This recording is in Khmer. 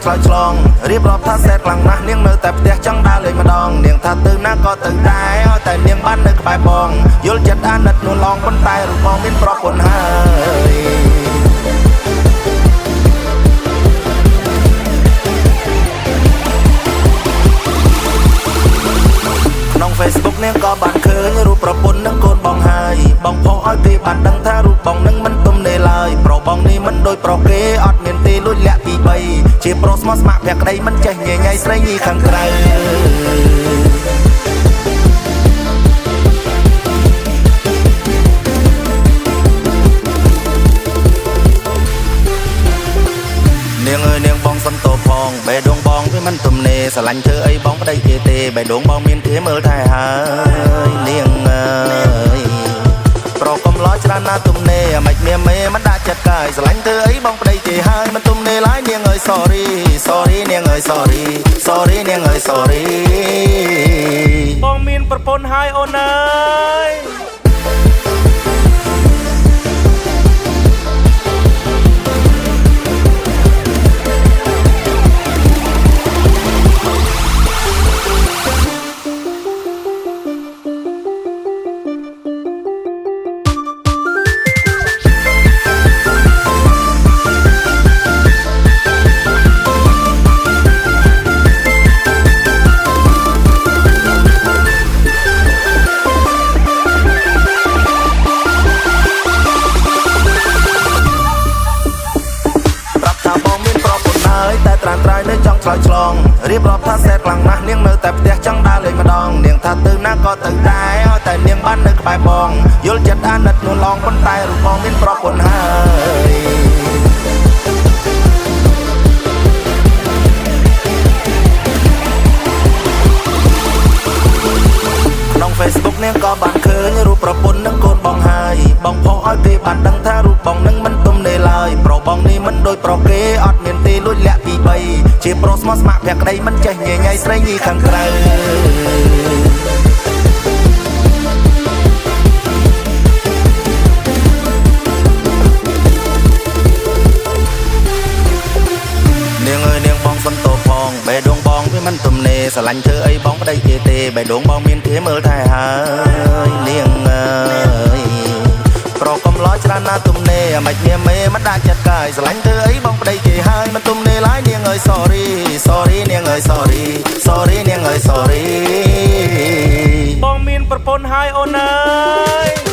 ឆ្លើយឆ្លងរៀបរាប់ថាសែតខ្លាំងណាស់នាងនៅតែផ្ទះចង់ដើរលេងម្ដងនាងថាទៅណាក៏ទៅដែរឲ្យតែនាងបាននៅក្បែរបងយល់ចិត្តអាណិតនួនឡងប៉ុន្តែរូបបងមានប្រពន្ធហើយក្នុង Facebook នាងក៏បានឃើញរូបប្រពន្ធនឹងកូនបងហើយបងផុសឲ្យគេបានដឹងថារូបបងនឹងមិនទំនេរឡើយប្រុសបងនេះមិនដូចប្រុសគេអត់មានទេលួចលាក់ទី3ជាប្រុសស្មោះស្ម័គ្រភក្តីមិនចេះញញៃស្រីញីខាងក្រៅនាងអើយនាងបងសុំតបផងបេះដូងបងវាមិនទំនេរស្រឡាញ់ធ្វើអីបងប្តីគេទេបេះដូងបងមានគេមើលថែហើយនាងអើយប្រកកំឡោច្រើនណាស់ទំនេរមិនមានមេមិនដាក់ចិត្តកាយស្រឡាញ់ធ្វើអីបងប្តីគេហើយមិនទំនេរឡើយនាងអើយ sorry sorry នាងអើយ sorry sorry នាងអើយ sorry បងមានប្រពន្ធហើយអូនអើយតែត្រាំត្រៃនៅចង់ឆ្លើយឆ្លងរៀបរាប់ថាសែតខ្លាំងណាស់នាងនៅតែផ្ទះចង់ដើរលេងម្ដងនាងថាទៅណាក៏ទៅដែរឲ្យតែនាងបាននៅក្បែរបងយល់ចិត្តអាណិតនួនឡងប៉ុន្តែរូបបងមានប្រពន្ធហើយក្នុង Facebook នាងក៏បានឃើញរូបប្រពន្ធនឹងកូនបងហើយបងផុសឲ្យគេបានដឹងថារូបបងនឹងមិនទំនេរឡើយប្រុសបងនេះមិនដូចប្រុសគេអត់មានទេលួចលាក់ទី3ជាប្រុសស្មោះស្ម័គ្រភក្តីមិនចេះញញៃស្រីញីខាងក្រៅនាងអើយនាងបងសុំតបផងបេះដូងបងវាមិនទំនេរស្រឡាញ់ធ្វើអីបងប្តីគេទេបេះដូងបងមានគេមើលថែហើយនាងអើយប្រកកំឡោច្រើនណាស់ទំនេរមិនមានមេមិនដាក់ចិត្តកាយស្រឡាញ់ធ្វើអីបងប្តីគេហើយមិនទំនេរឡើយនាងអើយ sorry sorry នាងអើយ sorry sorry នាងអើយ sorry បងមានប្រពន្ធហើយអូនអើយ